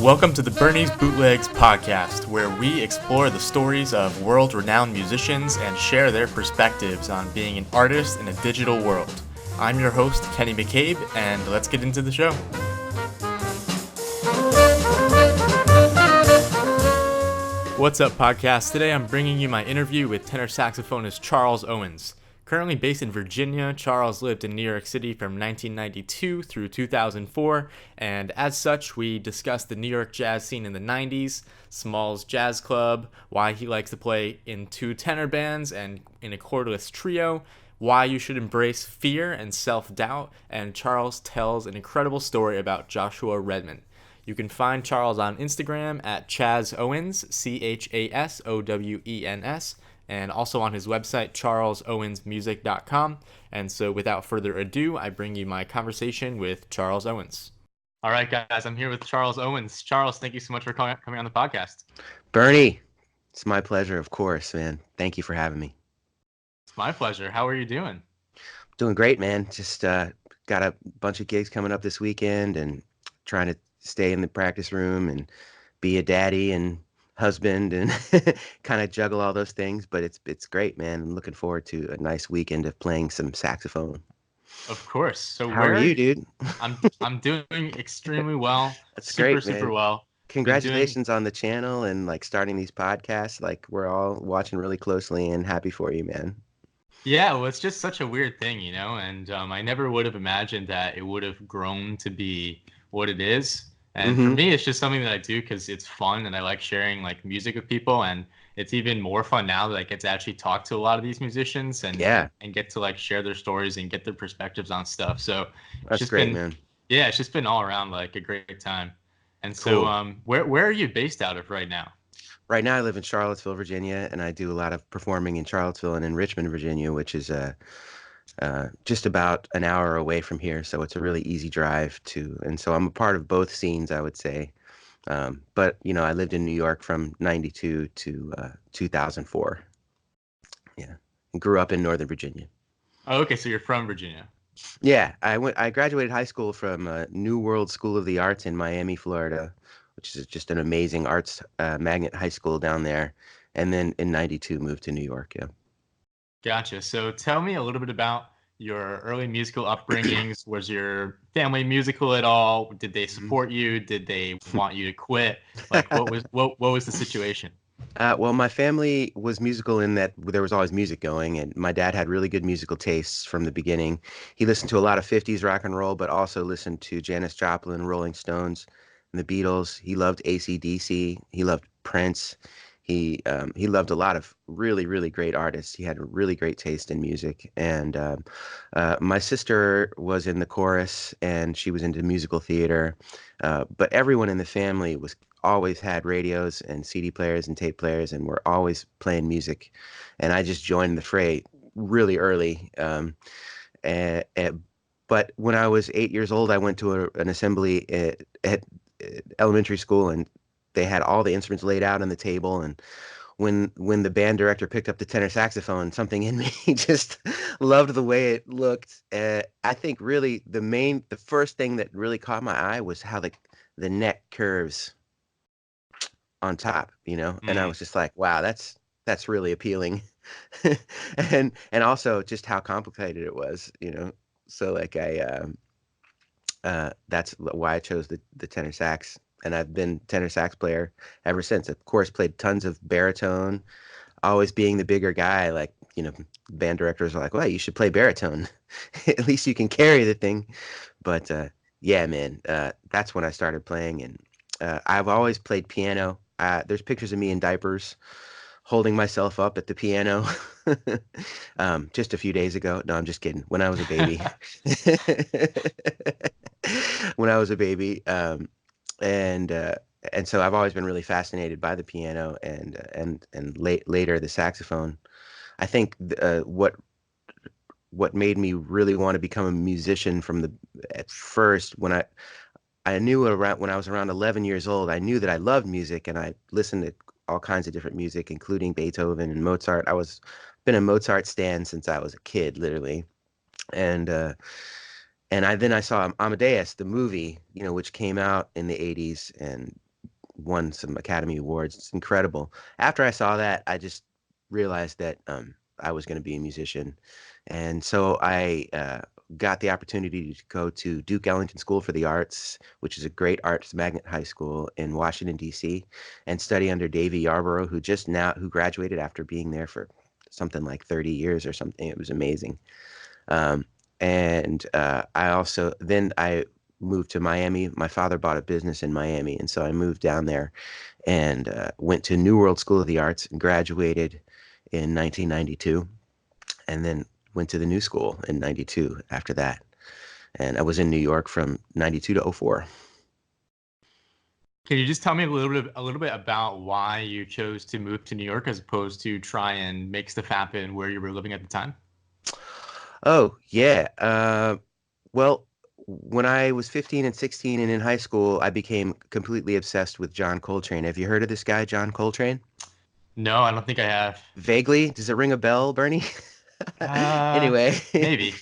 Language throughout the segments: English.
Welcome to the Bernie's Bootlegs podcast, where we explore the stories of world-renowned musicians and share their perspectives on being an artist in a digital world. I'm your host, Kenny McCabe, and let's get into the show. What's up, podcast? Today I'm bringing you my interview with tenor saxophonist Charles Owens. Currently based in Virginia, Charles lived in New York City from 1992 through 2004, and as such, we discussed the New York jazz scene in the 90s, Small's Jazz Club, why he likes to play in two tenor bands and in a chordless trio, why you should embrace fear and self-doubt, and Charles tells an incredible story about Joshua Redman. You can find Charles on Instagram at Chaz Owens, CHASOWENS, and also on his website, charlesowensmusic.com. And so without further ado, I bring you my conversation with Charles Owens. All right, guys, I'm here with Charles Owens. Charles, thank you so much for coming on the podcast. Bernie, it's my pleasure, of course, man. Thank you for having me. It's my pleasure. How are you doing? Doing great, man. Just got a bunch of gigs coming up this weekend and trying to stay in the practice room and be a daddy and husband and kind of juggle all those things, but it's great, man. I'm looking forward to a nice weekend of playing some saxophone. Of course. So how are you, dude? I'm doing extremely well. That's great, super well. Congratulations on the channel and like starting these podcasts. Like we're all watching really closely and happy for you, man. Yeah, well, it's just such a weird thing, you know, and I never would have imagined that it would have grown to be what it is. And for me, it's just something that I do because it's fun and I like sharing like music with people. And it's even more fun now that I get to actually talk to a lot of these musicians and get to like share their stories and get their perspectives on stuff. So that's just great, man. Yeah, it's just been all around like a great time. And so where are you based out of right now? Right now I live in Charlottesville, Virginia, and I do a lot of performing in Charlottesville and in Richmond, Virginia, which is just about an hour away from here, so it's a really easy drive to, and so I'm a part of both scenes, I would say. But you know, I lived in New York from 92 to 2004. Yeah, and grew up in Northern Virginia. Oh, okay, so you're from Virginia. Yeah, I graduated high school from New World School of the Arts in Miami, Florida, which is just an amazing arts magnet high school down there, and then in 92 moved to New York. Yeah. Gotcha. So tell me a little bit about your early musical upbringings. Was your family musical at all? Did they support you? Did they want you to quit? Like what was the situation? Well, my family was musical in that there was always music going, and my dad had really good musical tastes from the beginning. He listened to a lot of 50s rock and roll, but also listened to Janis Joplin, Rolling Stones, and the Beatles. He loved AC/DC. He loved Prince. He loved a lot of really, really great artists. He had a really great taste in music. And my sister was in the chorus, and she was into musical theater. But everyone in the family was always had radios and CD players and tape players, and were always playing music. And I just joined the fray really early. But when I was 8 years old, I went to an assembly at elementary school, and they had all the instruments laid out on the table, and when the band director picked up the tenor saxophone, something in me just loved the way it looked. I think really the first thing that really caught my eye was how the neck curves on top, you know, and I was just like, wow, that's really appealing, and also just how complicated it was, you know. So like that's why I chose the tenor sax. And I've been tenor sax player ever since. Of course, played tons of baritone, always being the bigger guy. Like, you know, band directors are like, well, you should play baritone. At least you can carry the thing. But yeah, man, that's when I started playing. And I've always played piano. There's pictures of me in diapers holding myself up at the piano just a few days ago. No, I'm just kidding. When I was a baby. When I was a baby. And so I've always been really fascinated by the piano and later the saxophone. I think what made me really want to become a musician at first, when I knew when I was around 11 years old, I knew that I loved music, and I listened to all kinds of different music, including Beethoven and Mozart. Been a Mozart stan since I was a kid, literally, and then I saw Amadeus, the movie, you know, which came out in the 80s, and won some Academy Awards. It's incredible. After I saw that, I just realized that I was going to be a musician, and so I got the opportunity to go to Duke Ellington School for the Arts, which is a great arts magnet high school in Washington D.C., and study under Davy Yarborough, who graduated after being there for something like 30 years or something. It was amazing. Um, and I also then I moved to Miami. My father bought a business in Miami, and so I moved down there and went to New World School of the Arts and graduated in 1992, and then went to the New School in 92 after that. And I was in New York from 92 to '04. Can you just tell me a little bit about why you chose to move to New York as opposed to try and make stuff happen where you were living at the time? Oh, yeah. Well, when I was 15 and 16 and in high school, I became completely obsessed with John Coltrane. Have you heard of this guy, John Coltrane? No, I don't think I have. Vaguely. Does it ring a bell, Bernie? Uh, Anyway, Maybe.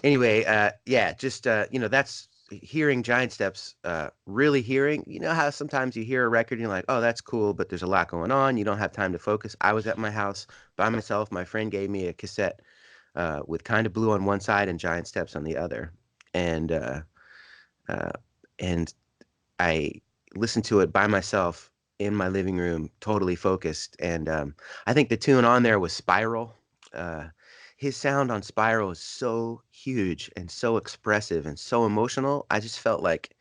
anyway, yeah, just that's hearing giant steps, really hearing, how sometimes you hear a record and you're like, oh, that's cool, but there's a lot going on. You don't have time to focus. I was at my house by myself. My friend gave me a cassette with Kind of Blue on one side and Giant Steps on the other. And uh, and I listened to it by myself in my living room, totally focused. And I think the tune on there was Spiral. Uh, his sound on Spiral is so huge and so expressive and so emotional. I just felt like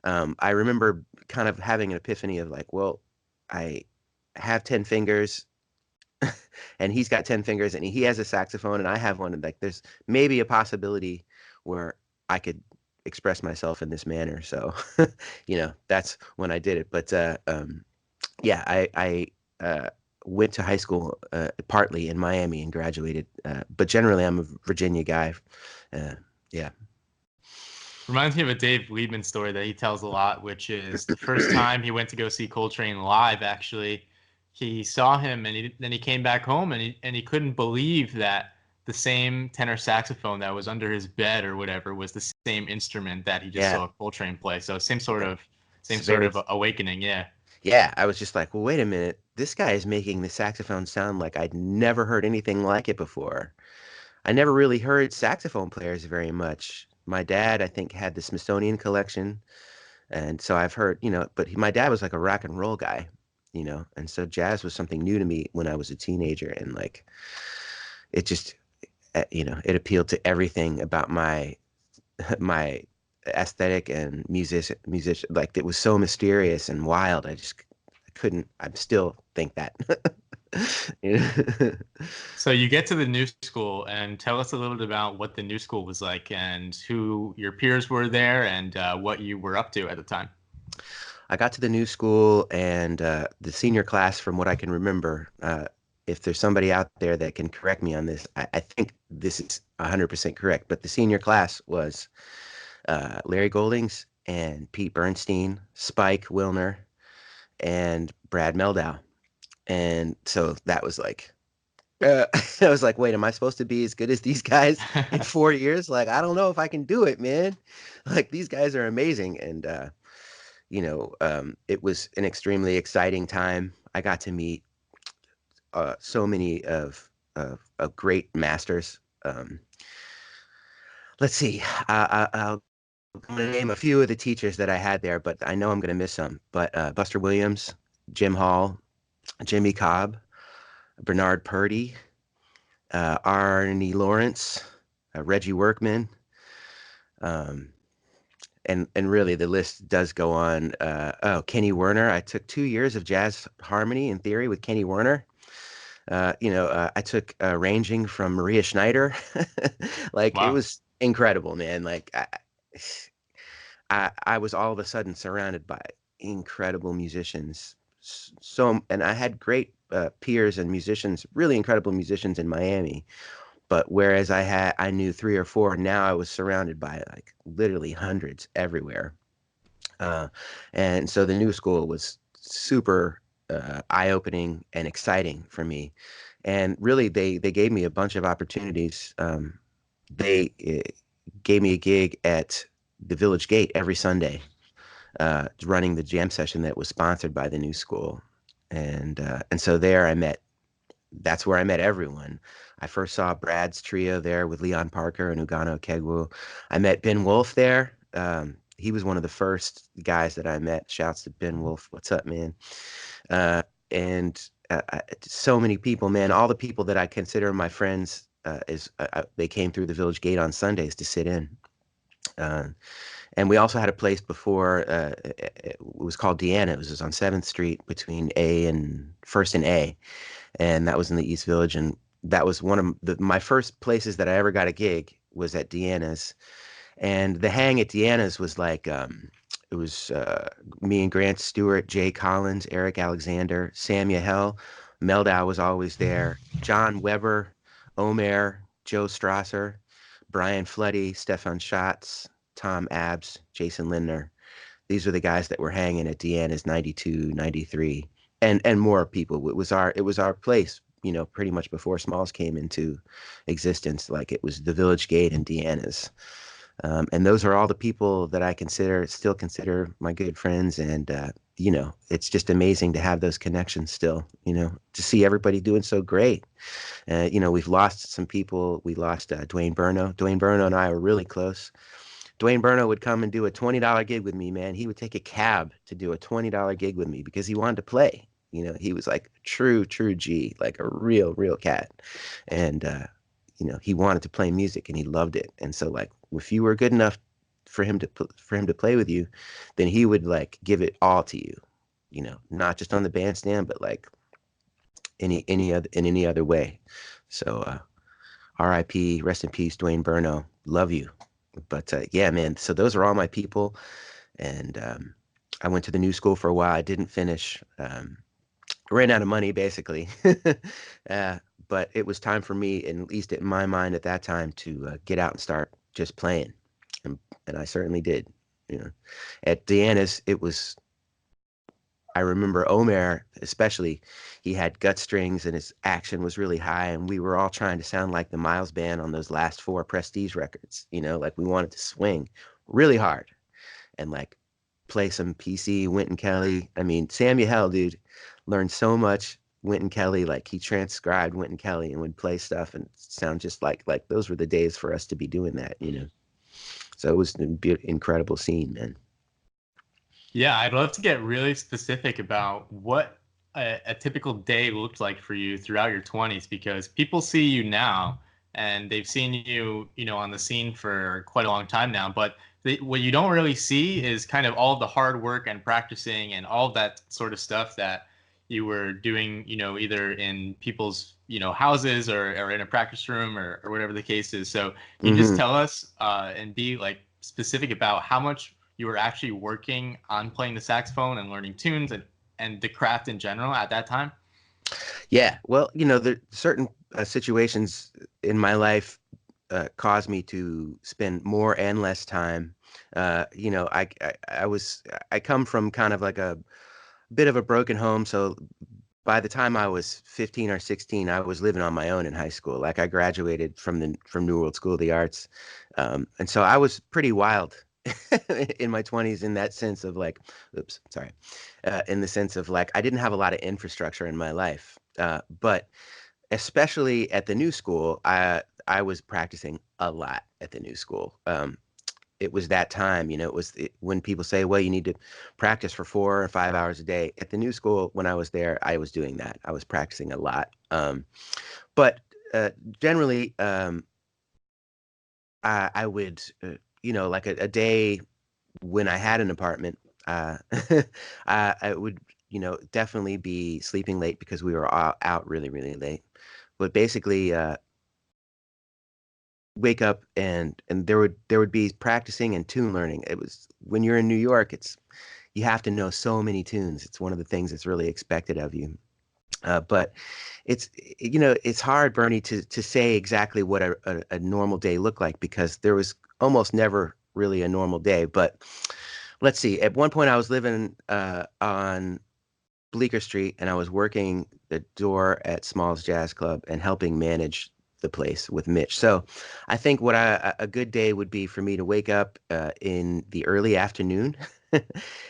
I remember kind of having an epiphany of like, well, I have 10 fingers and he's got 10 fingers and he has a saxophone and I have one. And like, there's maybe a possibility where I could express myself in this manner. So, that's when I did it. But yeah, I went to high school partly in Miami and graduated. But generally, I'm a Virginia guy. Uh, yeah. Reminds me of a Dave Liebman story that he tells a lot, which is the first time he went to go see Coltrane live, actually, he saw him and then he came back home and he couldn't believe that the same tenor saxophone that was under his bed or whatever was the same instrument that he just Yeah. saw Coltrane play. So It's same sort very, of awakening, yeah. yeah. I was just like, well, wait a minute. This guy is making the saxophone sound like I'd never heard anything like it before. I never really heard saxophone players very much. My dad, I think, had the Smithsonian collection. And so I've heard, but my dad was like a rock and roll guy, and so jazz was something new to me when I was a teenager. And like, it just, it appealed to everything about my aesthetic and musician. Like, it was so mysterious and wild. I couldn't, I still think that. You know? So you get to the new school and tell us a little bit about what the new school was like and who your peers were there and what you were up to at the time. I got to the new school and the senior class, from what I can remember, if there's somebody out there that can correct me on this, I think this is 100% correct, but the senior class was Larry Goldings and Pete Bernstein, Spike Wilner, and Brad Meldow. And so that was like, I was like, wait, am I supposed to be as good as these guys in 4 years? Like, I don't know if I can do it, man. Like, these guys are amazing. And, it was an extremely exciting time. I got to meet so many of great masters. Let's see. I'm going to name a few of the teachers that I had there, but I know I'm going to miss some. But Buster Williams, Jim Hall, Jimmy Cobb, Bernard Purdy, Arnie Lawrence, Reggie Workman, um, and really the list does go on. Oh, Kenny Werner. I took 2 years of jazz harmony and theory with Kenny Werner. I took ranging from Maria Schneider. Like, it Wow. was incredible, man. Like, I was all of a sudden surrounded by incredible musicians. So, and I had great peers and musicians, really incredible musicians in Miami. But whereas I knew three or four, now I was surrounded by like literally hundreds everywhere. Uh, and so the new school was super eye-opening and exciting for me. And really, they gave me a bunch of opportunities. They gave me a gig at the Village Gate every Sunday. running the jam session that was sponsored by the new school. And so there I met, that's where I met everyone. I first saw Brad's trio there with Leon Parker and Ugano Kegwu. I met Ben Wolf there. He was one of the first guys that I met. Shouts to Ben Wolf. What's up, man? And so many people, man. All the people that I consider my friends, they came through the Village Gate on Sundays to sit in. And we also had a place before. It was called Deanna. It was just on 7th Street between A and First and A, and that was in the East Village. And that was one of my first places that I ever got a gig was at Deanna's. And the hang at Deanna's was like, it was me and Grant Stewart, Jay Collins, Eric Alexander, Sam Yahel, Meldau was always there, John Weber, Omer, Joe Strasser, Brian Floody, Stefan Schatz, Tom Abs, Jason Lindner. These were the guys that were hanging at Deanna's 92, 93, and more people. It was our place, pretty much before Smalls came into existence. Like it was the Village Gate and Deanna's. And those are all the people that I still consider my good friends. And, it's just amazing to have those connections still, to see everybody doing so great. We've lost some people. We lost Dwayne Burno. Dwayne Burno and I were really close. Dwayne Burno would come and do a $20 gig with me, man. He would take a cab to do a $20 gig with me because he wanted to play. He was like true G, like a real cat. And, he wanted to play music and he loved it. And so like, if you were good enough for him to play with you, then he would like give it all to you, not just on the bandstand, but like any other way. So, RIP, rest in peace, Dwayne Burno. Love you. But yeah, man. So those are all my people. And I went to the new school for a while. I didn't finish. Ran out of money basically. But it was time for me, at least in my mind at that time, to get out and start just playing, and I certainly did. At Deanna's, I remember Omer especially. He had gut strings and his action was really high, and we were all trying to sound like the Miles Band on those last 4 Prestige records. Like we wanted to swing really hard and like play some PC Wynton Kelly. I mean, Sam Yahel, dude, learned so much. Wynton Kelly, like he transcribed Wynton Kelly and would play stuff and sound just like those were the days for us to be doing that, So it was an incredible scene, man. Yeah, I'd love to get really specific about what a typical day looked like for you throughout your 20s, because people see you now and they've seen you, on the scene for quite a long time now. But what you don't really see is kind of all of the hard work and practicing and all of that sort of stuff that you were doing, either in people's, houses or in a practice room or whatever the case is. So can you just tell us and be like specific about how much you were actually working on playing the saxophone and learning tunes and the craft in general at that time? Yeah, well, there certain situations in my life caused me to spend more and less time. I come from kind of like a bit of a broken home, so by the time I was 15 or 16, I was living on my own in high school. Like I graduated from New World School of the Arts, and so I was pretty wild in my 20s in that sense of like, oops, sorry, in the sense of like I didn't have a lot of infrastructure in my life, but especially at the new school, I was practicing a lot at the new school. It was that time, when people say, well, you need to practice for 4 or 5 hours a day. At the new school, when I was there, I was doing that. I was practicing a lot. But generally, I would, like a day when I had an apartment, I would, definitely be sleeping late because we were all out really, really late. But basically, wake up and there would be practicing and tune learning. It was when you're in New York, you have to know so many tunes. It's one of the things that's really expected of you. But it's hard, Bernie, to say exactly what a normal day looked like because there was almost never really a normal day. But let's see. At one point, I was living on Bleecker Street, and I was working the door at Smalls Jazz Club and helping manage the place with Mitch. So I think a good day would be for me to wake up in the early afternoon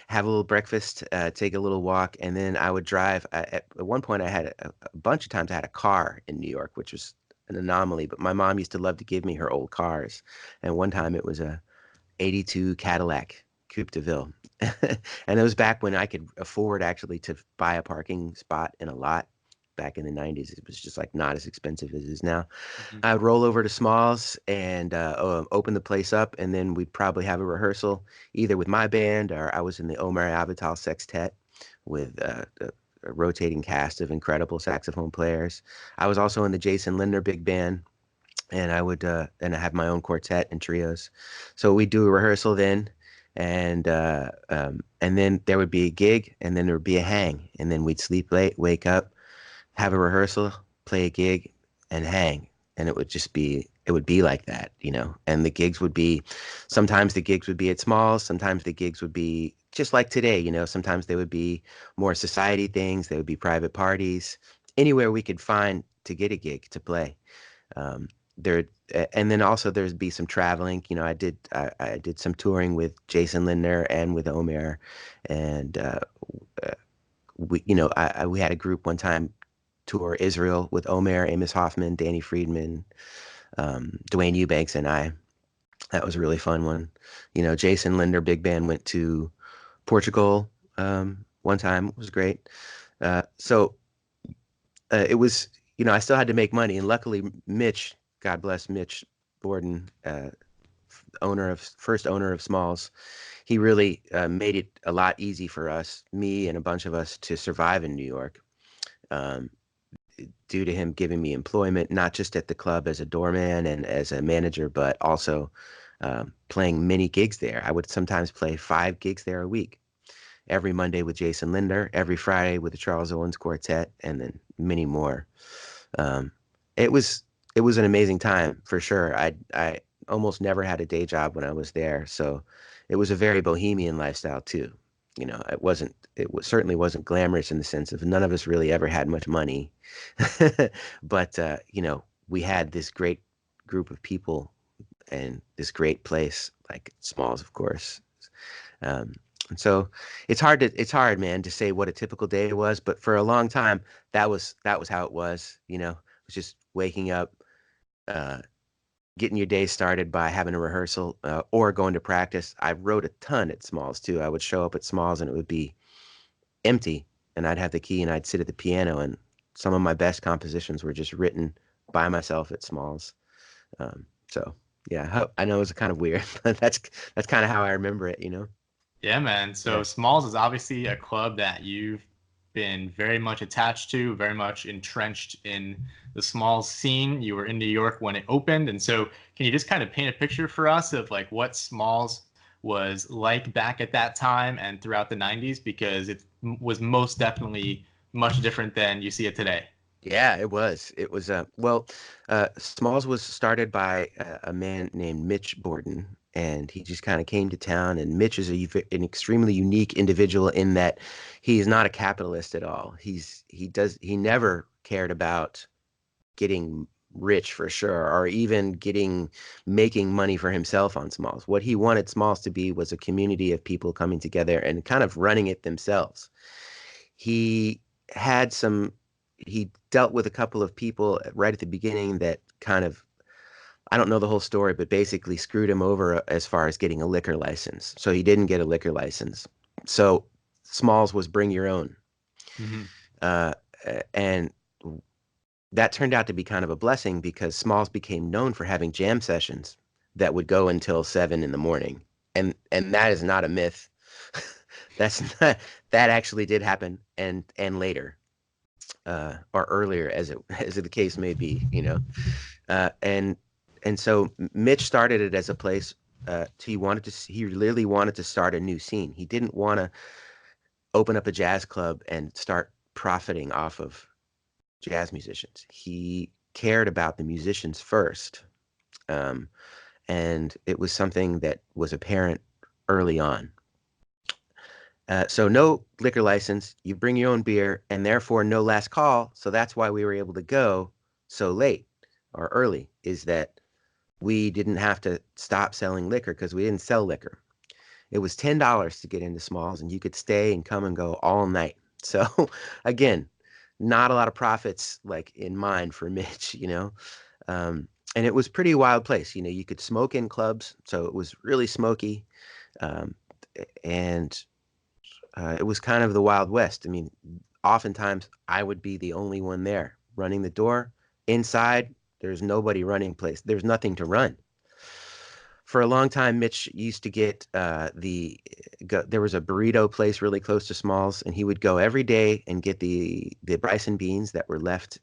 have a little breakfast, take a little walk, and then I would drive. At one point, I had a bunch of times I had a car in New York, which was an anomaly. But my mom used to love to give me her old cars, and one time it was a '82 Cadillac Coupe de Ville, and it was back when I could afford actually to buy a parking spot in a lot. Back in the '90s, it was just like not as expensive as it is now. Mhm. I would roll over to Smalls and open the place up, and then we'd probably have a rehearsal either with my band or I was in the Omer Avital Sextet with a rotating cast of incredible saxophone players. I was also in the Jason Lindner big band, and I have my own quartet and trios. So we'd do a rehearsal then, and then there would be a gig, and then there would be a hang, and then we'd sleep late, wake up, have a rehearsal, play a gig, and hang. And it would be like that, you know. And the gigs would be, sometimes the gigs would be at Smalls, sometimes the gigs would be just like today, you know. Sometimes they would be more society things, they would be private parties, anywhere we could find to get a gig to play. Um, there, and then also there'd be some traveling. You know, I did some touring with Jason Lindner and with Omer, and uh, we had a group one time tour Israel with Omer, Amos Hoffman, Danny Friedman, Dwayne Eubanks, and I. That was a really fun one. You know, Jason Linder Big Band went to Portugal one time. It was great. So it was, you know, I still had to make money, and luckily Mitch, God bless Mitch Borden, first owner of Smalls, he really made it a lot easy for us, me and a bunch of us, to survive in New York. Um, Due to him giving me employment, not just at the club as a doorman and as a manager, but also playing many gigs there. I would sometimes play 5 gigs there a week. Every Monday with Jason Linder, every Friday with the Charles Owens Quartet, and then many more. Um, it was it was an amazing time for sure. I almost never had a day job when I was there, so it was a very bohemian lifestyle too. You know, certainly wasn't glamorous in the sense of none of us really ever had much money, but you know, we had this great group of people and this great place, like Smalls, of course. Um, and so it's hard, man, to say what a typical day was, but for a long time, that was how it was. You know, it was just waking up, uh, getting your day started by having a rehearsal or going to practice. I wrote a ton at Smalls too. I would show up at Smalls and it would be empty, and I'd have the key and I'd sit at the piano, and some of my best compositions were just written by myself at Smalls. So yeah, I know it's kind of weird, but that's kind of how I remember it, you know? Yeah, man. So Yeah. Smalls is obviously a club that you've been very much attached to, very much entrenched in the Smalls scene. You were in New York when it opened. And so can you just kind of paint a picture for us of like what Smalls was like back at that time and throughout the 90s? Because it was most definitely much different than you see it today. Yeah, it was. It was Smalls was started by a man named Mitch Borden, and he just kind of came to town. And Mitch is an extremely unique individual in that he is not a capitalist at all. He never cared about getting rich for sure, or even making money for himself on Smalls. What he wanted Smalls to be was a community of people coming together and kind of running it themselves. He had some he dealt with a couple of people right at the beginning that kind of, I don't know the whole story, but basically screwed him over as far as getting a liquor license. So he didn't get a liquor license. So Smalls was bring your own. Hmm. Uh, and that turned out to be kind of a blessing because Smalls became known for having jam sessions that would go until 7 in the morning. And that is not a myth. That's not, that actually did happen, and later. Or earlier, as the case may be, you know. And so Mitch started it as a place. He literally wanted to start a new scene. He didn't want to open up a jazz club and start profiting off of jazz musicians. He cared about the musicians first, um, and it was something that was apparent early on. So no liquor license, you bring your own beer, and therefore no last call. So that's why we were able to go so late or early, is that we didn't have to stop selling liquor because we didn't sell liquor. It was $10 to get into Smalls, and you could stay and come and go all night. So again, not a lot of profits like in mind for Mitch, you know. Um, and it was pretty wild place. You know, you could smoke in clubs, so it was really smoky. Um, and It was kind of the Wild West. I mean, oftentimes I would be the only one there running the door. Inside, there's nobody running place. There's nothing to run. For a long time, Mitch used to get there was a burrito place really close to Smalls, and he would go every day and get the rice and beans that were left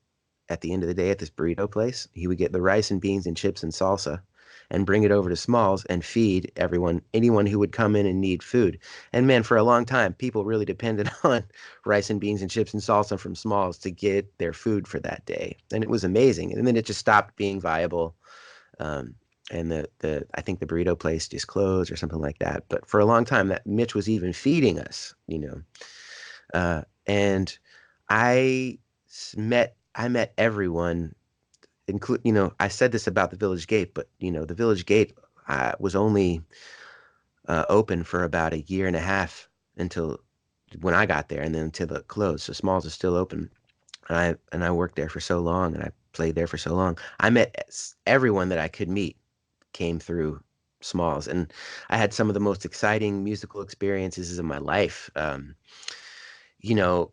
at the end of the day at this burrito place. He would get the rice and beans and chips and salsa and bring it over to Smalls and feed anyone who would come in and need food. And man, for a long time, people really depended on rice and beans and chips and salsa from Smalls to get their food for that day. And it was amazing. And then it just stopped being viable. Um, and I think the burrito place just closed or something like that. But for a long time, that Mitch was even feeding us, you know. And I I met everyone, you know, I said this about the Village Gate, but you know, the Village Gate was only open for about a year and a half until when I got there, and then until it closed. So Smalls is still open. And I worked there for so long, and I played there for so long. I met everyone that I could meet came through Smalls, and I had some of the most exciting musical experiences in my life. You know,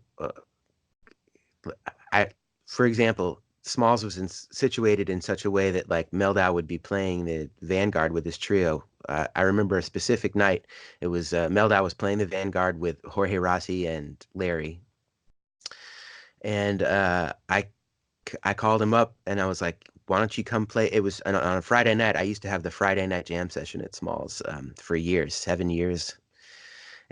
I, for example, Smalls was situated in such a way that like Meldau would be playing the Vanguard with his trio. I remember a specific night. It was Meldau was playing the Vanguard with Jorge Rossi and Larry, and I called him up and I was like, "Why don't you come play?" It was on a Friday night. I used to have the Friday night jam session at Smalls for years, 7 years.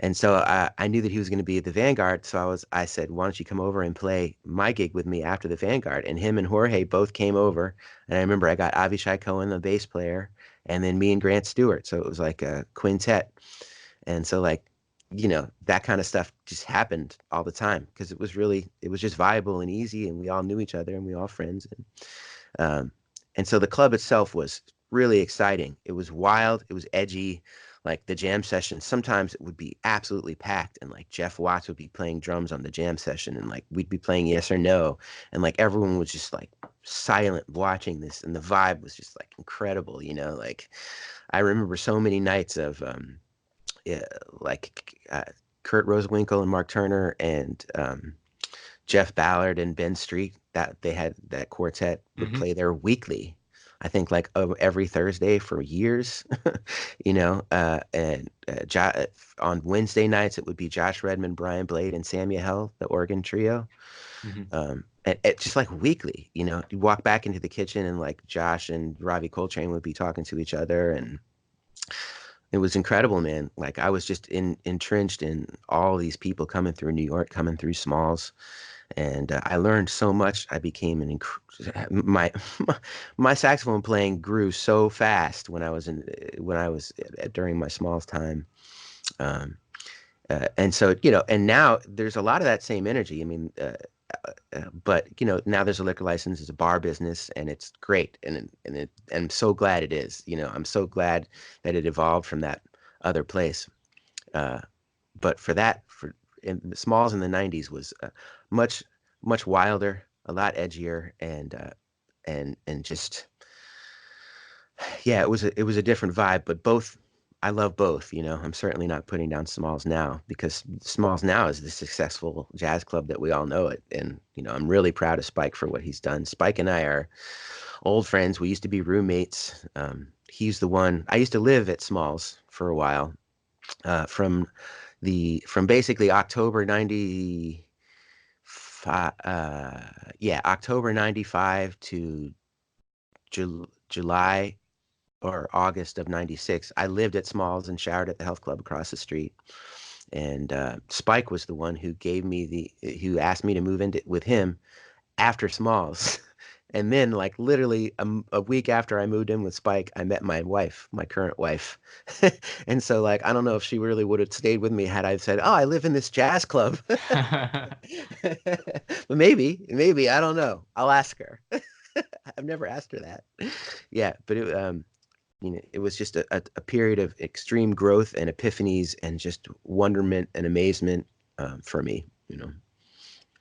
And so I knew that he was going to be at the Vanguard. So I said, why don't you come over and play my gig with me after the Vanguard? And him and Jorge both came over. And I remember I got Avishai Cohen, the bass player, and then me and Grant Stewart. So it was like a quintet. And so like, you know, that kind of stuff just happened all the time because it was just viable and easy. And we all knew each other and we all friends. Um, and so the club itself was really exciting. It was wild. It was edgy. Like the jam session, sometimes it would be absolutely packed, and like Jeff Watts would be playing drums on the jam session, and like we'd be playing Yes or No, and like everyone was just like silent watching this, and the vibe was just like incredible, you know. Like I remember so many nights of yeah, Kurt Rosewinkle and Mark Turner and Jeff Ballard and Ben Street, that they had that quartet would Mm-hmm. play there weekly. I think like every Thursday for years, you know, on Wednesday nights it would be Josh Redman, Brian Blade, and Samuel Hell, the organ trio. Mm-hmm. And just like weekly, you know, you walk back into the kitchen and like Josh and Ravi Coltrane would be talking to each other, and it was incredible, man. Like I was just entrenched in all these people coming through New York, coming through Smalls, and I learned so much. I became my my saxophone playing grew so fast when I was during my Smalls time. Um, and so you know, and now there's a lot of that same energy. I mean, but you know, now there's a liquor license, it's a bar business, and it's great, and I'm so glad it is. You know, I'm so glad that it evolved from that other place. Uh, but in Smalls in the '90s was much much wilder, a lot edgier, and just yeah, it was a different vibe. But both, I love both. You know, I'm certainly not putting down Smalls now because Smalls now is the successful jazz club that we all know it, and you know, I'm really proud of Spike for what he's done. Spike and I are old friends. We used to be roommates. He's the one. I used to live at Smalls for a while, from basically October 95, October 95 to July or August of 96. I lived at Smalls and showered at the health club across the street. And Spike was the one who asked me to move in with him after Smalls. And then, like literally a week after I moved in with Spike, I met my wife, my current wife. And so, like, I don't know if she really would have stayed with me had I said, "Oh, I live in this jazz club." But maybe I don't know. I'll ask her. I've never asked her that. Yeah, but It was just a period of extreme growth and epiphanies and just wonderment and amazement for me,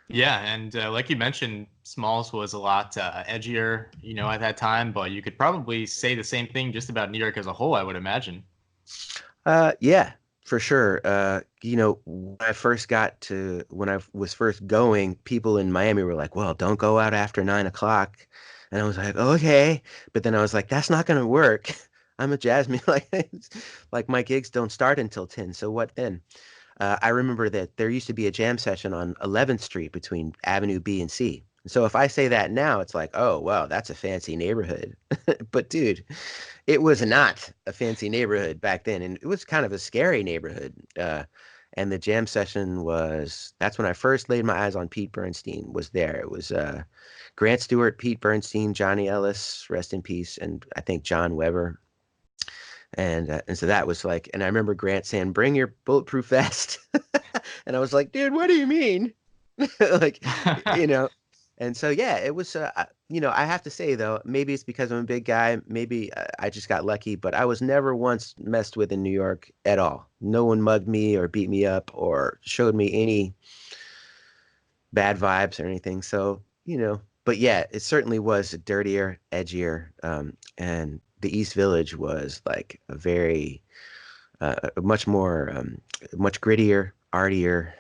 Yeah, and like you mentioned, Smalls was a lot edgier, at that time, but you could probably say the same thing just about New York as a whole, I would imagine. Yeah, for sure. When I was first going, people in Miami were like, well, don't go out after 9 o'clock. And I was like, okay. But then I was like, that's not going to work. I'm a jazz man. Like my gigs don't start until 10. So what then? I remember that there used to be a jam session on 11th Street between Avenue B and C. So if I say that now, it's like, oh, wow, that's a fancy neighborhood. But dude, it was not a fancy neighborhood back then, and it was kind of a scary neighborhood. And the jam session that's when I first laid my eyes on Pete Bernstein, was there. It was Grant Stewart, Pete Bernstein, Johnny Ellis, rest in peace, and I think John Weber. And so that was like, and I remember Grant saying, "Bring your bulletproof vest," and I was like, "Dude, what do you mean?" Like, you know. And so yeah, it was. I have to say though, maybe it's because I'm a big guy. Maybe I just got lucky, but I was never once messed with in New York at all. No one mugged me or beat me up or showed me any bad vibes or anything. So, but yeah, it certainly was dirtier, edgier, and the East Village was like a very, much more, much grittier, artier.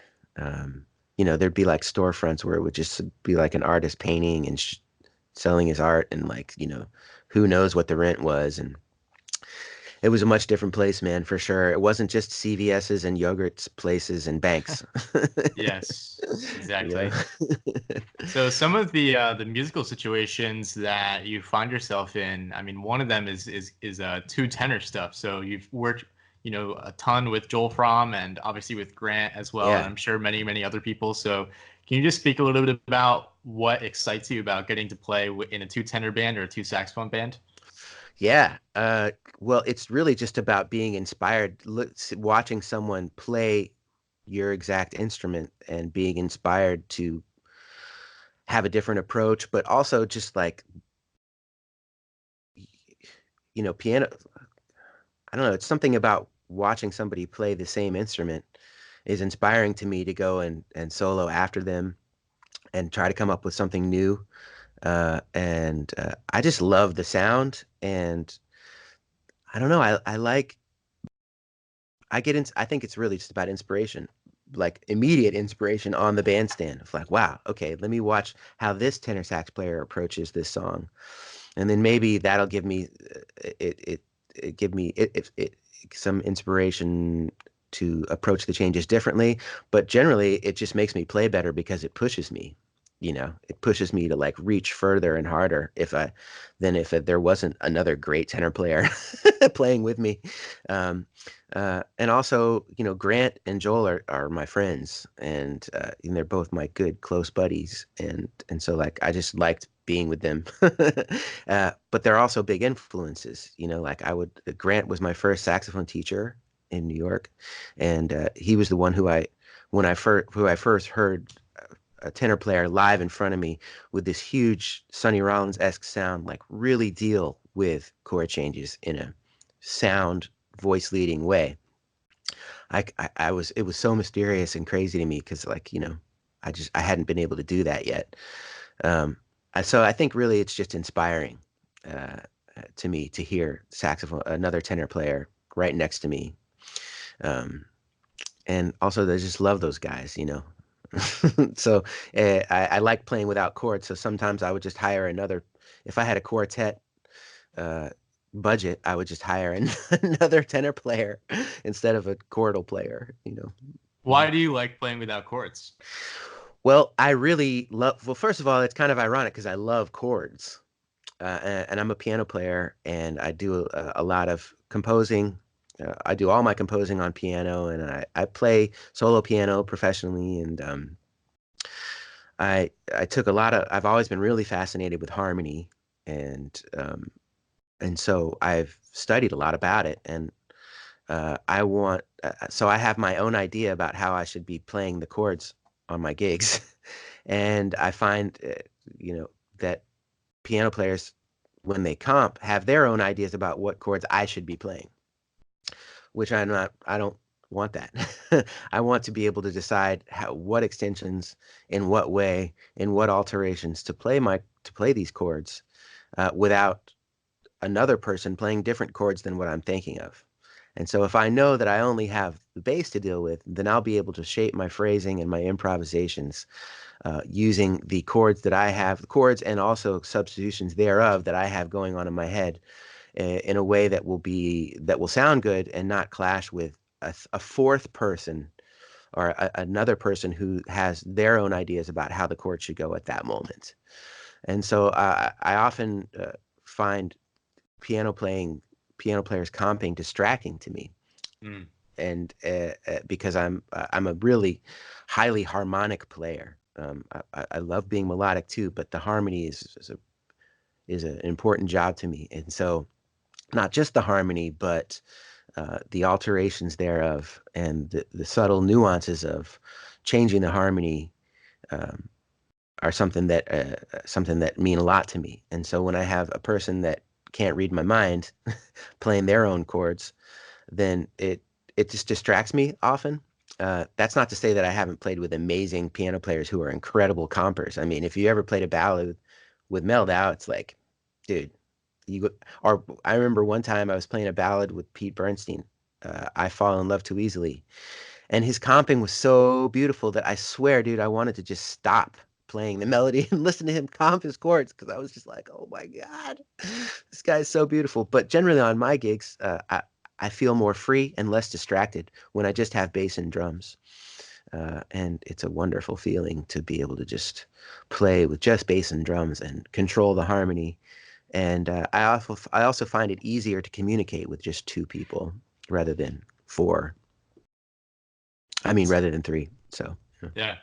There'd be like storefronts where it would just be like an artist painting and selling his art, and like, who knows what the rent was. And it was a much different place, man, for sure. It wasn't just CVS's and yogurt places and banks. Yes, You know? exactly. So some of the musical situations that you find yourself in, I mean, one of them is two tenor stuff. So you've worked, a ton with Joel Fromm and obviously with Grant as well, and Yeah. I'm sure many, many other people. So can you just speak a little bit about what excites you about getting to play in a two tenor band or a two saxophone band? Yeah. Well, it's really just about being inspired, watching someone play your exact instrument and being inspired to have a different approach, but also just like, piano. I don't know. It's something about watching somebody play the same instrument is inspiring to me to go and solo after them and try to come up with something new. And I just love the sound. And I don't know. I think it's really just about inspiration, like immediate inspiration on the bandstand of like, wow, okay, let me watch how this tenor sax player approaches this song. And then maybe that'll give me give me some inspiration to approach the changes differently. But generally, it just makes me play better because it pushes me. It pushes me to like reach further and harder if there wasn't another great tenor player playing with me. And also, Grant and Joel are my friends, and they're both my good close buddies, and so like I just liked being with them. But they're also big influences, like Grant was my first saxophone teacher in New York, and he was the one who I first heard a tenor player live in front of me with this huge Sonny Rollins-esque sound, like really deal with chord changes in a sound voice leading way. It was so mysterious and crazy to me because like, I hadn't been able to do that yet. Um, so I think really it's just inspiring uh, to me to hear another tenor player right next to me. Um, and also I just love those guys. So I like playing without chords. So sometimes I would just hire if I had a quartet uh, budget, I would just hire another tenor player instead of a chordal player. Why do you like playing without chords? Well, I really love, well, first of all, it's kind of ironic because I love chords. And I'm a piano player and I do a lot of composing. I do all my composing on piano, and I play solo piano professionally. And I took I've always been really fascinated with harmony, and so I've studied a lot about it. And so I have my own idea about how I should be playing the chords on my gigs. And I find, that piano players when they comp, have their own ideas about what chords I should be playing, which I don't want that. I want to be able to decide what extensions, in what way, in what alterations to play these chords without another person playing different chords than what I'm thinking of. And so if I know that I only have the bass to deal with, then I'll be able to shape my phrasing and my improvisations using the chords that I have, the chords and also substitutions thereof that I have going on in my head in a way that will sound good and not clash with a fourth person or another person who has their own ideas about how the chord should go at that moment. And so I often find piano playing, piano players comping distracting to me. Mm. And because I'm a really highly harmonic player. I love being melodic too, but the harmony is an important job to me. And so not just the harmony, but the alterations thereof and the subtle nuances of changing the harmony um, are something that mean a lot to me. And so when I have a person that can't read my mind playing their own chords, then it just distracts me often. That's not to say that I haven't played with amazing piano players who are incredible compers. I mean, if you ever played a ballad with Meldau, it's like, dude, or I remember one time I was playing a ballad with Pete Bernstein, I Fall in Love Too Easily, and his comping was so beautiful that I swear, dude, I wanted to just stop playing the melody and listen to him comp his chords because I was just like, oh my God, this guy is so beautiful. But generally on my gigs, I feel more free and less distracted when I just have bass and drums. And it's a wonderful feeling to be able to just play with just bass and drums and control the harmony. And I also find it easier to communicate with just two people rather than four. I mean, rather than three. So, yeah. Yeah.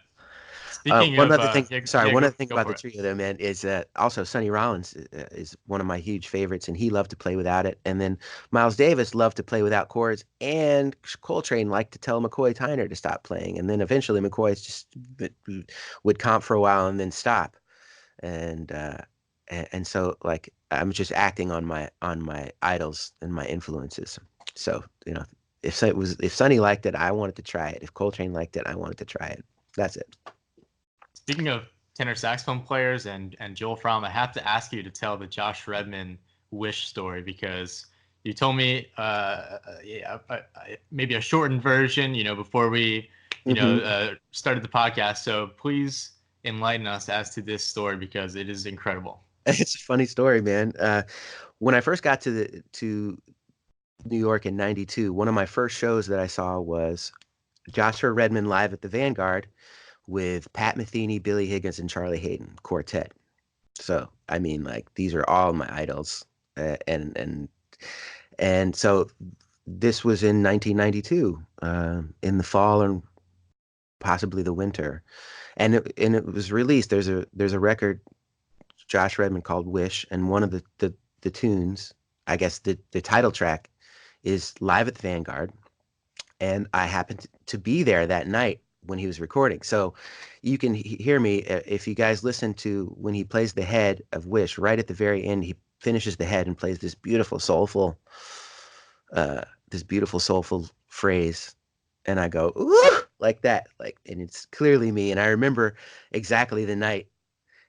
Speaking One of, other thing, sorry, yeah, one other thing go about for the it. trio, though, man, is also Sonny Rollins is one of my huge favorites, and he loved to play without it. And then Miles Davis loved to play without chords, and Coltrane liked to tell McCoy Tyner to stop playing. And then eventually McCoy just would comp for a while and then stop. And so like I'm just acting on my idols and my influences. So, if Sonny liked it, I wanted to try it. If Coltrane liked it, I wanted to try it. That's it. Speaking of tenor saxophone players and Joel Fromm, I have to ask you to tell the Josh Redman Wish story because you told me yeah, maybe a shortened version, before we, Hmm. started the podcast. So please enlighten us as to this story because it is incredible. It's a funny story, man. When I first got to New York in '92, one of my first shows that I saw was Joshua Redman live at the Vanguard with Pat Metheny, Billy Higgins, and Charlie Hayden quartet. So, I mean, like these are all my idols, and so this was in 1992, in the fall and possibly the winter, and it was released. There's a record, Josh Redman, called Wish, and one of the tunes, I guess the title track, is live at the Vanguard, and I happened to be there that night when he was recording. So you can hear me if you guys listen to when he plays the head of Wish right at the very end. He finishes the head and plays this beautiful soulful phrase, and I go ooh like that, like, and it's clearly me. And I remember exactly the night,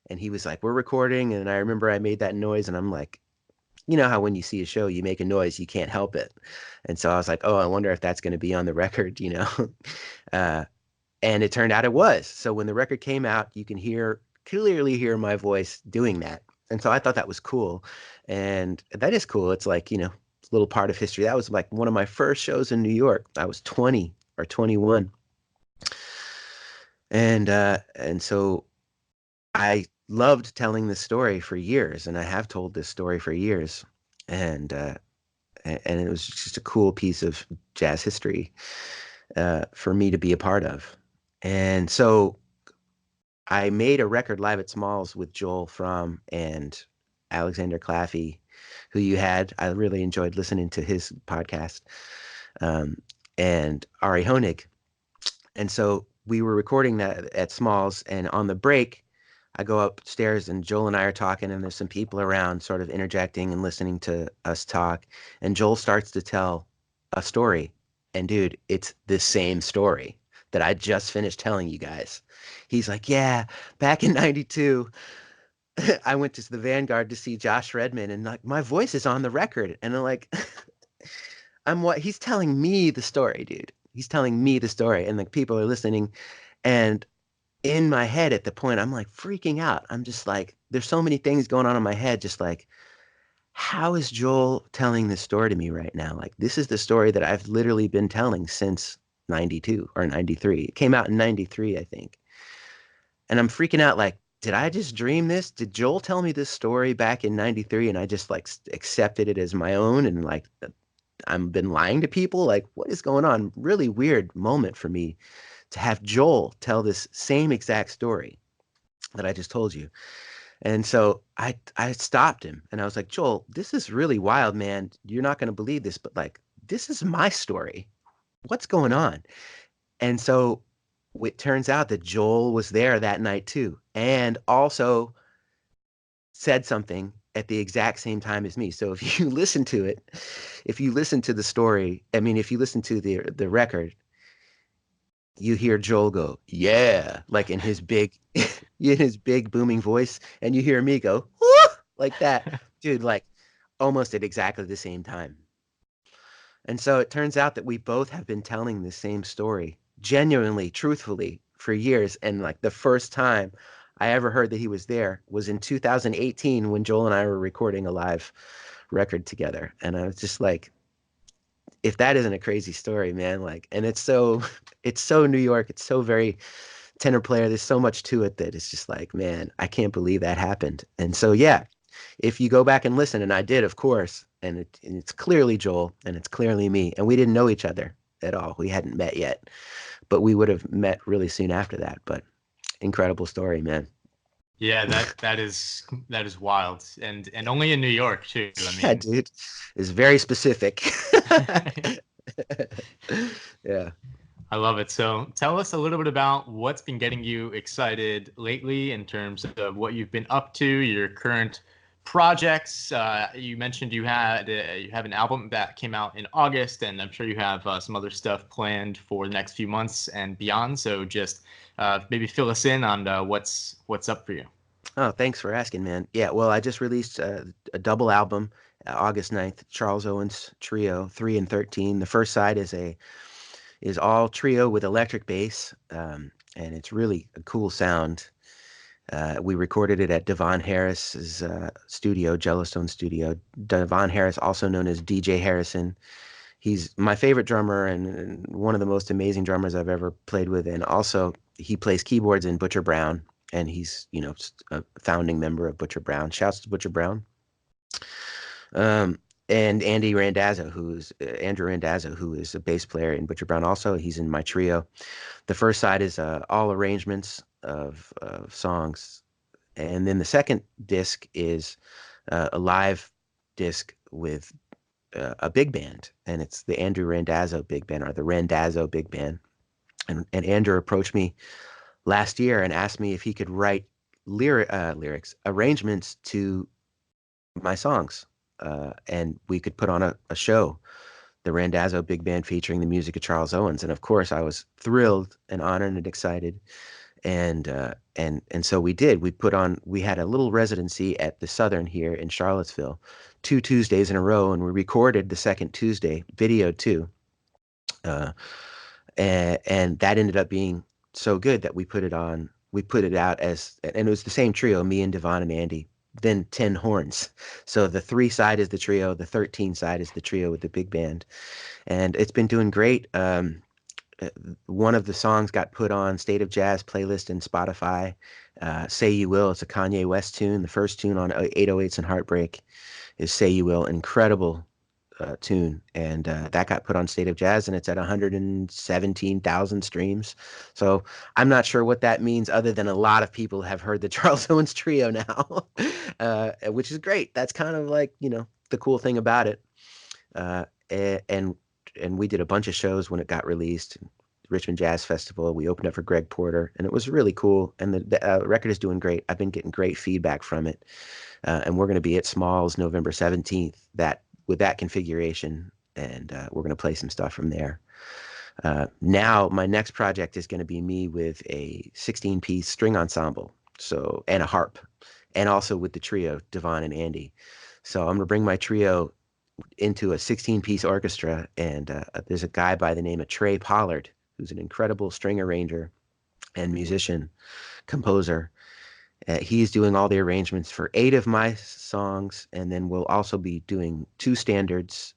and he was like, "We're recording," and I remember I made that noise, and I'm like, you know how when you see a show, you make a noise, you can't help it. And so I was like, oh, I wonder if that's going to be on the record, uh, and it turned out it was. So when the record came out, you can clearly hear my voice doing that. And so I thought that was cool. And that is cool. It's like, it's a little part of history. That was like one of my first shows in New York. I was 20 or 21. And so I loved telling this story for years, and I have told this story for years. And and it was just a cool piece of jazz history for me to be a part of. And so I made a record live at Smalls with Joel Fromm and Alexander Claffey, who you had. I really enjoyed listening to his podcast, um, and Ari Honig. And so we were recording that at Smalls, and on the break, I go upstairs and Joel and I are talking, and there's some people around sort of interjecting and listening to us talk. And Joel starts to tell a story. And dude, it's the same story that I just finished telling you guys. He's like, yeah, back in 92, I went to the Vanguard to see Josh Redman, and like my voice is on the record. And I'm like, he's telling me the story, dude. He's telling me the story. And like people are listening. And in my head at the point, I'm like freaking out. I'm just like, there's so many things going on in my head, just like, how is Joel telling this story to me right now? Like, this is the story that I've literally been telling since 92 or 93. It came out in 93, I think. And I'm freaking out like, did I just dream this? Did Joel tell me this story back in 93 and I just like accepted it as my own and like I've been lying to people? Like, what is going on? Really weird moment for me to have Joel tell this same exact story that I just told you. And so I stopped him and I was like, Joel, this is really wild, man. You're not going to believe this, but like, this is my story. What's going on? And so it turns out that Joel was there that night too, and also said something at the exact same time as me. So if you listen to it, if you listen to the story, I mean, if you listen to the record, you hear Joel go, yeah, like in his big booming voice, and you hear me go, woo, like that, dude, like almost at exactly the same time. And so it turns out that we both have been telling the same story, genuinely, truthfully, for years. And like the first time I ever heard that he was there was in 2018 when Joel and I were recording a live record together. And I was just like, if that isn't a crazy story, man, like, and it's so New York, it's so very tenor player. There's so much to it that it's just like, man, I can't believe that happened. And so, yeah, if you go back and listen, and I did, of course, and it's clearly Joel and it's clearly me, and we didn't know each other at all. We hadn't met yet, but we would have met really soon after that. But incredible story, man. Yeah, that is wild, and only in New York too. I Yeah, mean, dude, it's very specific. Yeah. I love it. So tell us a little bit about what's been getting you excited lately in terms of what you've been up to, your current projects. You mentioned you have an album that came out in August, and I'm sure you have some other stuff planned for the next few months and beyond. So just maybe fill us in on what's up for you. Oh, thanks for asking, man. Yeah, well, I just released a double album, August 9th, Charles Owens Trio 3 and 13. The first side is all trio with electric bass, and it's really a cool sound. We recorded it at Devon Harris's studio, Jellystone Studio. Devon Harris, also known as DJ Harrison. He's my favorite drummer and one of the most amazing drummers I've ever played with. And also, he plays keyboards in Butcher Brown, and he's, a founding member of Butcher Brown. Shouts to Butcher Brown. And Andrew Randazzo, who is a bass player in Butcher Brown. Also, he's in my trio. The first side is all arrangements of songs, and then the second disc is a live disc with a big band, and it's the Andrew Randazzo Big Band, or the Randazzo Big Band. And Andrew approached me last year and asked me if he could write lyrics, arrangements to my songs, and we could put on a show, the Randazzo Big Band featuring the music of Charles Owens. And of course, I was thrilled and honored and excited. And so we did. We had a little residency at the Southern here in Charlottesville, 2 Tuesdays in a row, and we recorded the second Tuesday, video too. Uh, and that ended up being so good that we put it on. We put it out and it was the same trio, me and Devon and Andy, then 10 horns. So the 3 side is the trio, the 13 side is the trio with the big band, and it's been doing great. One of the songs got put on State of Jazz playlist in Spotify. Say You Will. It's a Kanye West tune. The first tune on 808s and Heartbreak is Say You Will. Incredible tune. And that got put on State of Jazz, and it's at 117,000 streams. So I'm not sure what that means, other than a lot of people have heard the Charles Owens Trio now, which is great. That's kind of like, the cool thing about it. And we did a bunch of shows when it got released. Richmond Jazz Festival. We opened up for Greg Porter, and it was really cool. And the record is doing great. I've been getting great feedback from it. And we're going to be at Smalls November 17th with that configuration, and we're going to play some stuff from there. Now my next project is going to be me with a 16-piece string ensemble, and a harp, and also with the trio, Devon and Andy. So I'm going to bring my trio into a 16-piece orchestra, and there's a guy by the name of Trey Pollard, who's an incredible string arranger and musician, composer. He's doing all the arrangements for 8 of my songs, and then we'll also be doing 2 standards,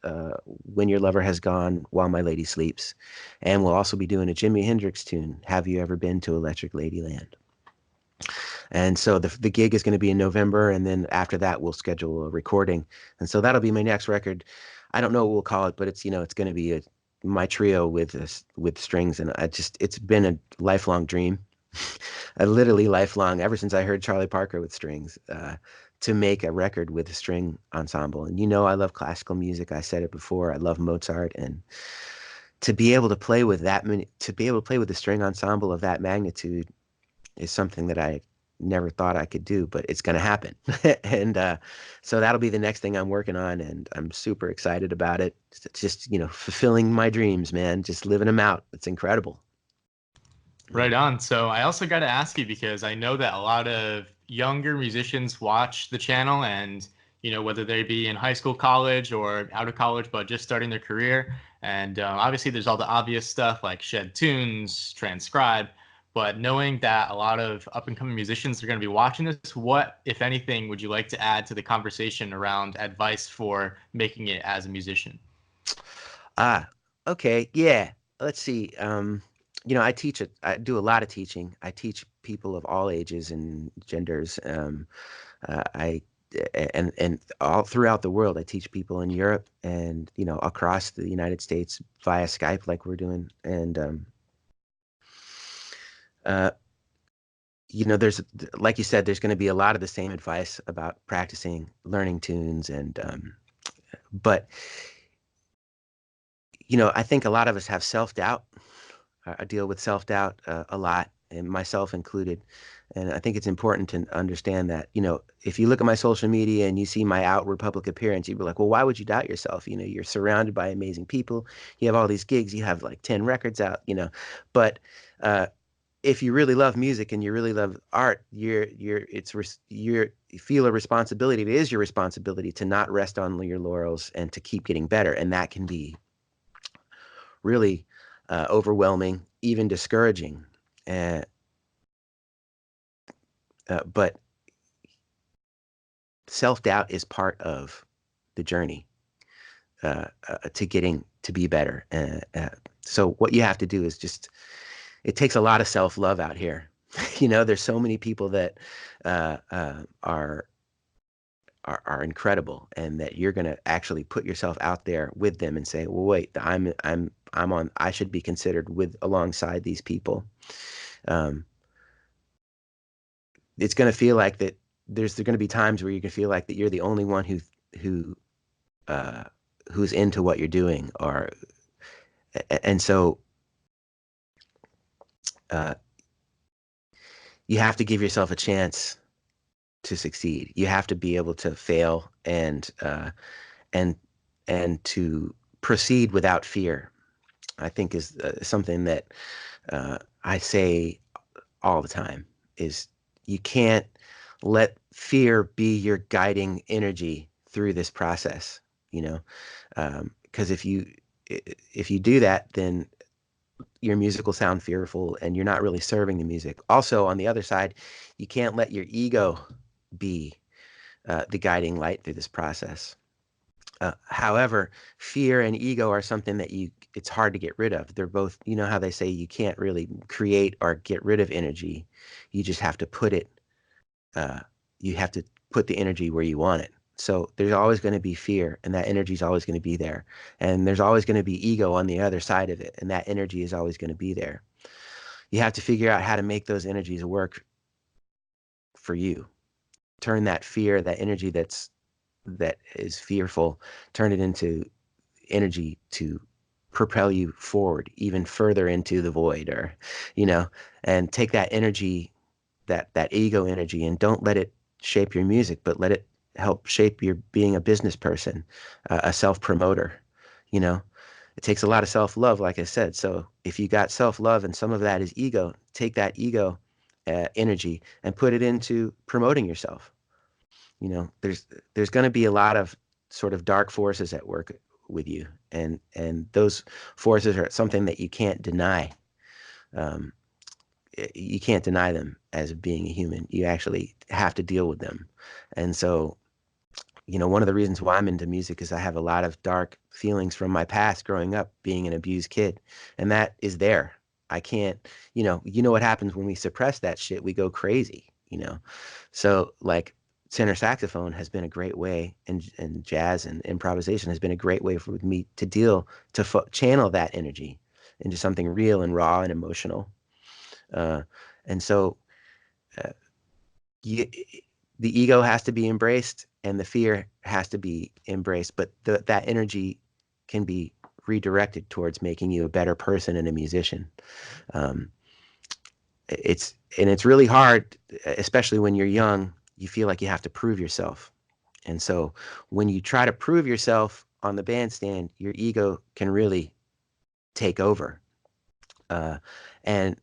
When Your Lover Has Gone, While My Lady Sleeps, and we'll also be doing a Jimi Hendrix tune, Have You Ever Been to Electric Ladyland? And so the gig is going to be in November, and then after that we'll schedule a recording. And so that'll be my next record. I don't know what we'll call it, but it's going to be my trio with strings, and it's been a lifelong dream. A literally lifelong, ever since I heard Charlie Parker with strings, to make a record with a string ensemble. And I love classical music. I said it before. I love Mozart, and to be able to play with the string ensemble of that magnitude is something that I never thought I could do, but it's going to happen. And so that'll be the next thing I'm working on, and I'm super excited about it. It's just, fulfilling my dreams, man, just living them out. It's incredible. Right on. So I also got to ask you, because I know that a lot of younger musicians watch the channel, and whether they be in high school, college, or out of college, but just starting their career. And obviously there's all the obvious stuff like shed tunes, transcribe. But knowing that a lot of up and coming musicians are going to be watching this, what, if anything, would you like to add to the conversation around advice for making it as a musician? Okay. Yeah. Let's see. I do a lot of teaching. I teach people of all ages and genders. I and all throughout the world. I teach people in Europe and across the United States via Skype, like we're doing. And uh, there's, like you said, there's going to be a lot of the same advice about practicing, learning tunes, but I think a lot of us have self-doubt. I deal with self-doubt a lot, and myself included. And I think it's important to understand that, if you look at my social media and you see my outward public appearance, you'd be like, well, why would you doubt yourself? You're surrounded by amazing people. You have all these gigs. You have like 10 records out, But if you really love music and you really love art, you feel a responsibility. It is your responsibility to not rest on your laurels and to keep getting better. And that can be really overwhelming, even discouraging. But self-doubt is part of the journey to getting to be better. So what you have to do is it takes a lot of self-love out here. There's so many people that are incredible, and that you're going to actually put yourself out there with them and say, well, wait, I should be considered alongside these people. It's going to feel like that. There's going to be times where you can feel like that you're the only one who's into what you're doing, and so you have to give yourself a chance to succeed. You have to be able to fail and to proceed without fear. I think is something that I say all the time, is you can't let fear be your guiding energy through this process, because if you do that, then your music will sound fearful and you're not really serving the music. Also, on the other side, you can't let your ego be the guiding light through this process. However, fear and ego are something that it's hard to get rid of. They're both, how they say you can't really create or get rid of energy. You just have to you have to put the energy where you want it. So there's always going to be fear, and that energy is always going to be there. And there's always going to be ego on the other side of it, and that energy is always going to be there. You have to figure out how to make those energies work for you. Turn that fear, that energy that is fearful, turn it into energy to propel you forward even further into the void, or, and take that energy, that ego energy, and don't let it shape your music, but let it help shape your being a business person, a self-promoter. It takes a lot of self-love, like I said. So if you got self-love and some of that is ego, take that ego energy and put it into promoting yourself. There's going to be a lot of sort of dark forces at work with you, and those forces are something that you can't deny. Um, you can't deny them as being a human. You actually have to deal with them. And so, one of the reasons why I'm into music is I have a lot of dark feelings from my past growing up being an abused kid. And that is there. I can't, what happens when we suppress that shit? We go crazy, So like tenor saxophone has been a great way, and jazz and improvisation has been a great way for me to channel that energy into something real and raw and emotional. And so uh, you, the ego has to be embraced and the fear has to be embraced, but that energy can be redirected towards making you a better person and a musician. Um, it's really hard, especially when you're young. You feel like you have to prove yourself, and so when you try to prove yourself on the bandstand, your ego can really take over, and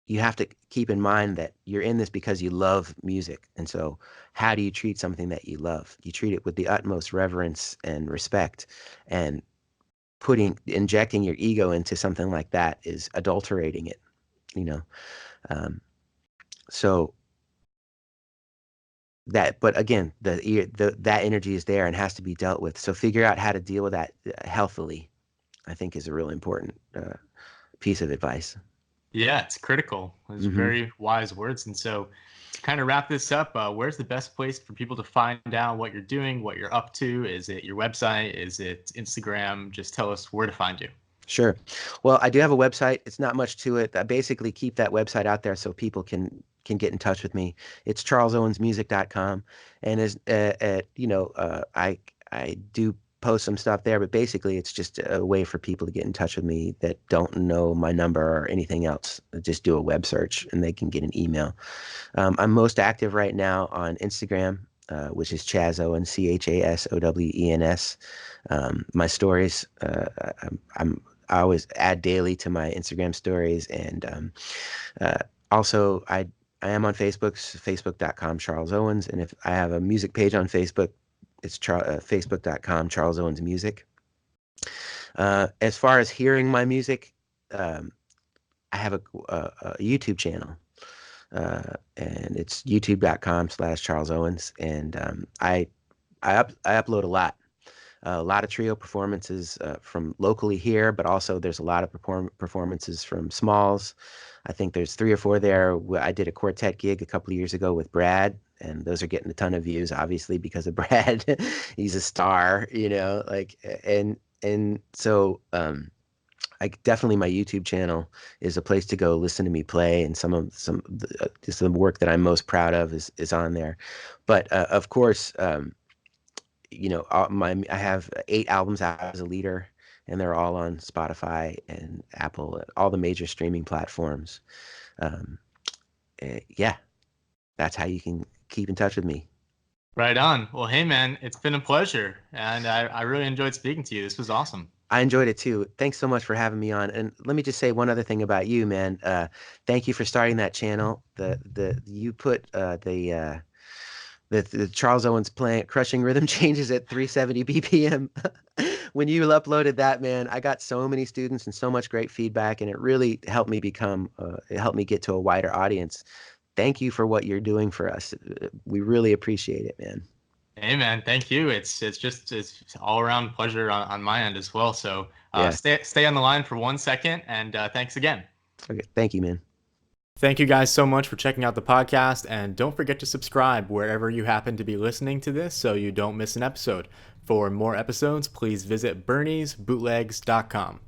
you have to keep in mind that you're in this because you love music. And so how do you treat something that you love? You treat it with the utmost reverence and respect, and injecting your ego into something like that is adulterating it, you know? Um, so but again, that energy is there and has to be dealt with. So figure out how to deal with that healthily, I think, is a really important piece of advice. Yeah, it's critical. Those are Mm-hmm. very wise words. And so, to kind of wrap this up, where's the best place for people to find out what you're doing, what you're up to? Is it your website? Is it Instagram? Just tell us where to find you. Sure. Well, I do have a website. It's not much to it. I basically keep that website out there so people can get in touch with me. It's charlesowensmusic.com, and I do post some stuff there, but basically it's just a way for people to get in touch with me that don't know my number or anything else. Just do a web search and they can get an email. I'm most active right now on Instagram, which is Chaz Owens, ChasOwens. My stories, I always add daily to my Instagram stories, and uh, also I am on Facebook, facebook.com Charles Owens, and if I have a music page on Facebook, it's facebook.com Charles Owens Music. As far as hearing my music, I have a YouTube channel, and it's youtube.com/Charles Owens, and I upload a lot of trio performances from locally here, but also there's a lot of performances from Smalls. I think there's 3 or 4 there. I did a quartet gig a couple of years ago with Brad, and those are getting a ton of views, obviously, because of Brad. He's a star, and so I definitely, my YouTube channel is a place to go listen to me play, and just the work that I'm most proud of is on there. But of course, I have 8 albums out as a leader, and they're all on Spotify and Apple, all the major streaming platforms. Um, yeah, that's how you can keep in touch with me. Right on. Well, hey, man, it's been a pleasure. And I really enjoyed speaking to you. This was awesome. I enjoyed it too. Thanks so much for having me on. And let me just say one other thing about you, man. Thank you for starting that channel. You put the Charles Owens playing crushing rhythm changes at 370 BPM. When you uploaded that, man, I got so many students and so much great feedback, and it really helped me it helped me get to a wider audience. Thank you for what you're doing for us. We really appreciate it, man. Hey, man, thank you. It's all around pleasure on my end as well. So Yeah. stay on the line for 1 second, and thanks again. Okay. Thank you, man. Thank you guys so much for checking out the podcast, and don't forget to subscribe wherever you happen to be listening to this so you don't miss an episode. For more episodes, please visit Bernie'sBootlegs.com.